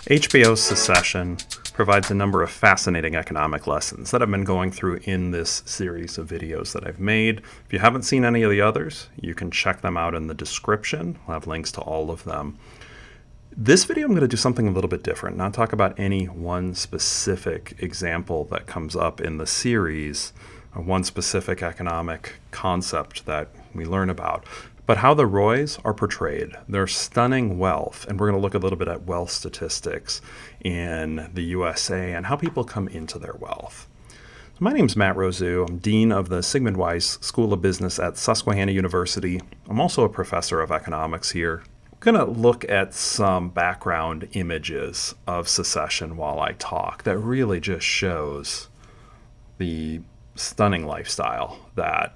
HBO's Succession provides a number of fascinating economic lessons that I've been going through in this series of videos that I've made. If you haven't seen any of the others, you can check them out in the description. I'll have links to all of them. This video, I'm going to do something a little bit different, not talk about any one specific example that comes up in the series, or one specific economic concept that we learn about, but how the Roys are portrayed, their stunning wealth, and we're going to look a little bit at wealth statistics in the USA and how people come into their wealth. So my name is Matt Rosu. I'm Dean of the Sigmund Weiss School of Business at Susquehanna University. I'm also a professor of economics here. I'm going to look at some background images of Succession while I talk that really just shows the stunning lifestyle that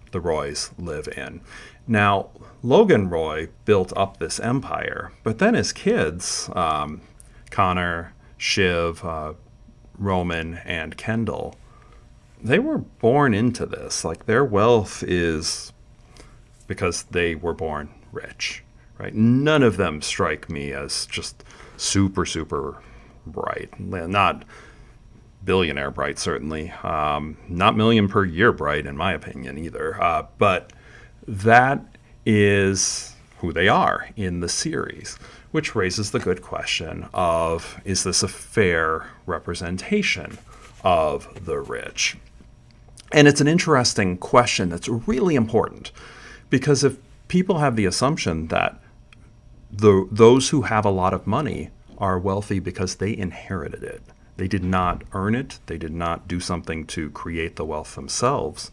the Roys live in. Now, Logan Roy built up this empire, but then his kids, Connor, Shiv, Roman, and Kendall, they were born into this. Like, their wealth is because they were born rich, right? None of them strike me as just super, super bright. Not billionaire bright, certainly. Not million per year bright, in my opinion, either. But that is who they are in the series, which raises the good question of, is this a fair representation of the rich? And it's an interesting question that's really important, because if people have the assumption that those who have a lot of money are wealthy because they inherited it, they did not earn it, they did not do something to create the wealth themselves,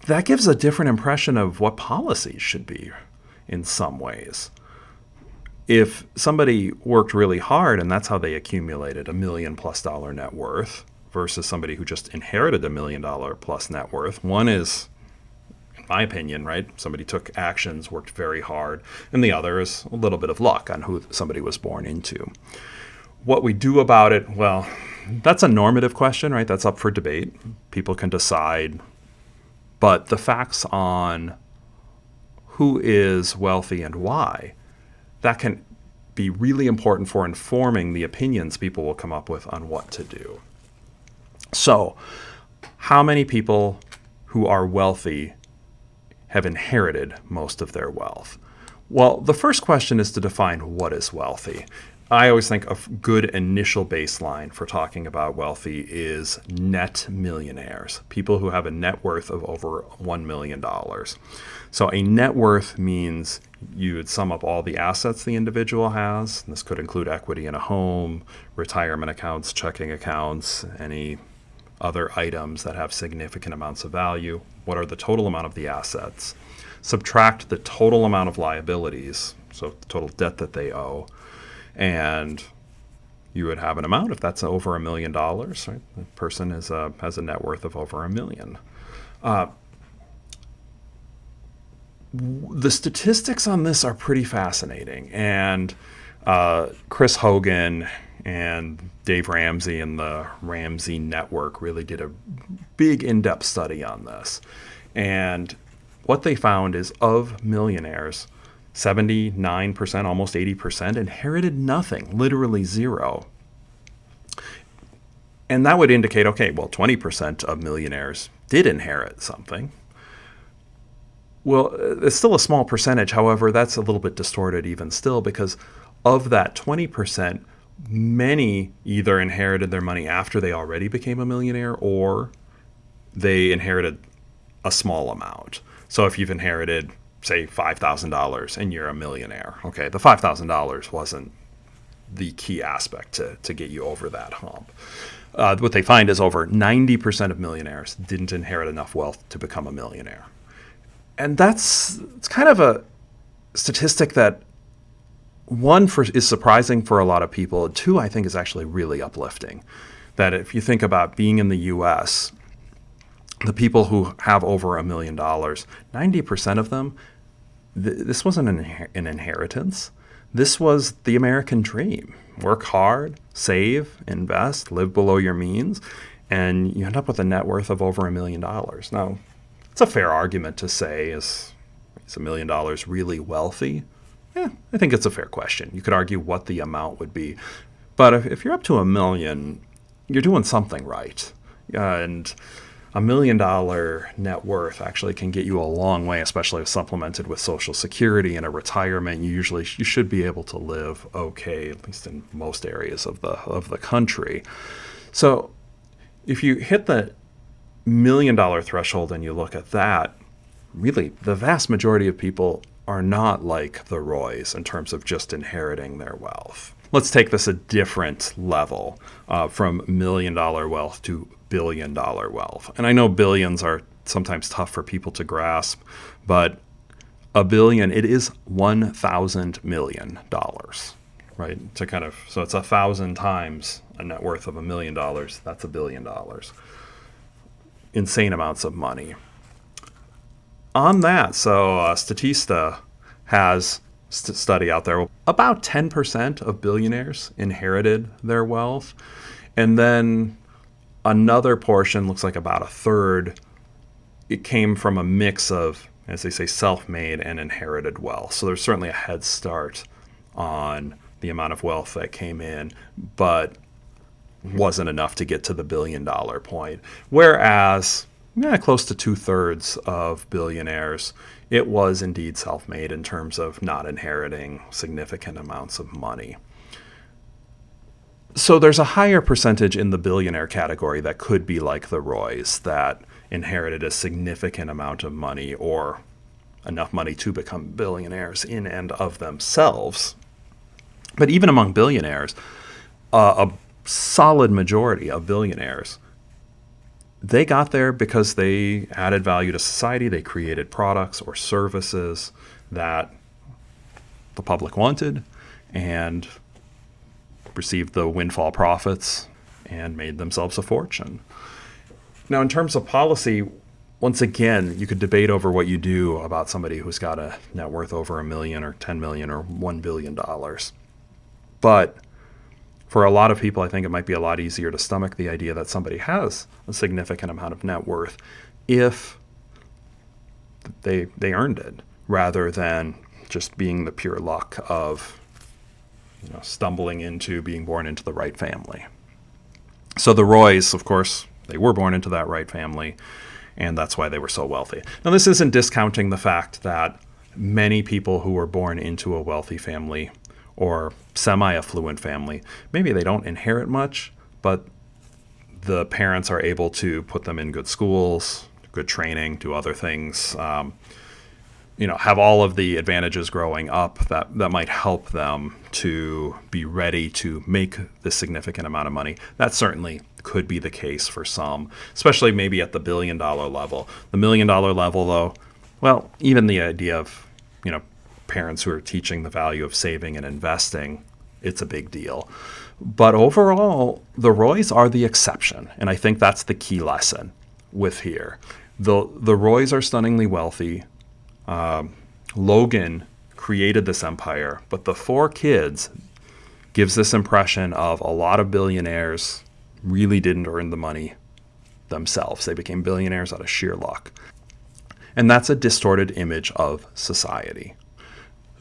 that gives a different impression of what policies should be in some ways. If somebody worked really hard and that's how they accumulated $1 million+ net worth versus somebody who just inherited $1 million+ net worth, one is, in my opinion, right, somebody took actions, worked very hard, and the other is a little bit of luck on who somebody was born into. What we do about it, well, that's a normative question, right? That's up for debate. People can decide. But the facts on who is wealthy and why, that can be really important for informing the opinions people will come up with on what to do. So, how many people who are wealthy have inherited most of their wealth? Well, the first question is to define what is wealthy. I always think a good initial baseline for talking about wealthy is net millionaires, people who have a net worth of over $1 million. So a net worth means you would sum up all the assets the individual has. This could include equity in a home, retirement accounts, checking accounts, any other items that have significant amounts of value. What are the total amount of the assets? Subtract the total amount of liabilities, so the total debt that they owe, and you would have an amount. If that's over $1 million, right, the person has a net worth of over $1 million. The statistics on this are pretty fascinating, and Chris Hogan and Dave Ramsey and the Ramsey Network really did a big in-depth study on this. And what they found is, of millionaires, 79%, almost 80%, inherited nothing, literally zero. And that would indicate, okay, well, 20% of millionaires did inherit something. Well, it's still a small percentage. However, that's a little bit distorted even still, because of that 20%, many either inherited their money after they already became a millionaire, or they inherited a small amount. So if you've inherited, say, $5,000 and you're a millionaire, okay, the $5,000 wasn't the key aspect to get you over that hump. What they find is over 90% of millionaires didn't inherit enough wealth to become a millionaire. And it's kind of a statistic that, one, is surprising for a lot of people, and two, I think is actually really uplifting. That if you think about being in the U.S., the people who have over $1 million, 90% of them, this wasn't an inheritance. This was the American dream. Work hard, save, invest, live below your means, and you end up with a net worth of over $1 million. Now, it's a fair argument to say, is $1 million really wealthy? I think it's a fair question. You could argue what the amount would be. But if you're up to $1 million, you're doing something right. And $1 million net worth actually can get you a long way, especially if supplemented with Social Security and a retirement. You should be able to live okay, at least in most areas of the country. So if you hit the $1 million threshold and you look at that, really the vast majority of people are not like the Roys in terms of just inheriting their wealth. Let's take this a different level, from $1 million wealth to $1 billion wealth. And I know billions are sometimes tough for people to grasp, but $1 billion, it is 1,000 million dollars, right? So it's 1,000 times a net worth of $1 million. That's $1 billion. Insane amounts of money. On that, so Statista has study out there. About 10% of billionaires inherited their wealth. And then another portion, looks like about a third, it came from a mix of, as they say, self-made and inherited wealth. So there's certainly a head start on the amount of wealth that came in, but wasn't enough to get to the $1 billion point. Whereas close to 2/3 of billionaires, it was indeed self-made in terms of not inheriting significant amounts of money. So there's a higher percentage in the billionaire category that could be like the Roys, that inherited a significant amount of money or enough money to become billionaires in and of themselves. But even among billionaires, a solid majority of billionaires, they got there because they added value to society. They created products or services that the public wanted and received the windfall profits and made themselves a fortune. Now, in terms of policy, once again, you could debate over what you do about somebody who's got a net worth over $1 million or $10 million or $1 billion. But for a lot of people, I think it might be a lot easier to stomach the idea that somebody has a significant amount of net worth if they earned it, rather than just being the pure luck of stumbling into being born into the right family. So the Roys, of course, they were born into that right family, and that's why they were so wealthy. Now, this isn't discounting the fact that many people who were born into a wealthy family or semi-affluent family, maybe they don't inherit much, but the parents are able to put them in good schools, good training, do other things, have all of the advantages growing up that might help them to be ready to make this significant amount of money. That certainly could be the case for some, especially maybe at the $1 billion level. The $1 million level, though, well, even the idea of, parents who are teaching the value of saving and investing, it's a big deal. But overall, the Roys are the exception, and I think that's the key lesson with here. The Roys are stunningly wealthy. Logan created this empire, but the 4 kids gives this impression of a lot of billionaires really didn't earn the money themselves. They became billionaires out of sheer luck. And that's a distorted image of society.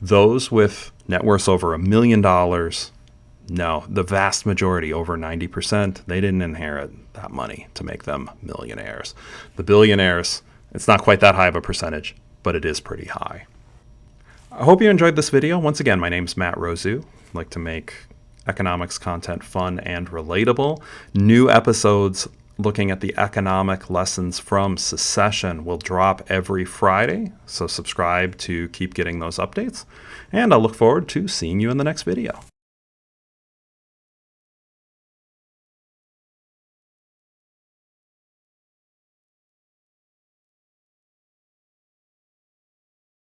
Those with net worths over $1 million, no, the vast majority, over 90%, they didn't inherit that money to make them millionaires. The billionaires, it's not quite that high of a percentage, but it is pretty high. I hope you enjoyed this video. Once again, my name's Matt Rosu. I like to make economics content fun and relatable. New episodes looking at the economic lessons from Secession will drop every Friday, so subscribe to keep getting those updates. And I look forward to seeing you in the next video.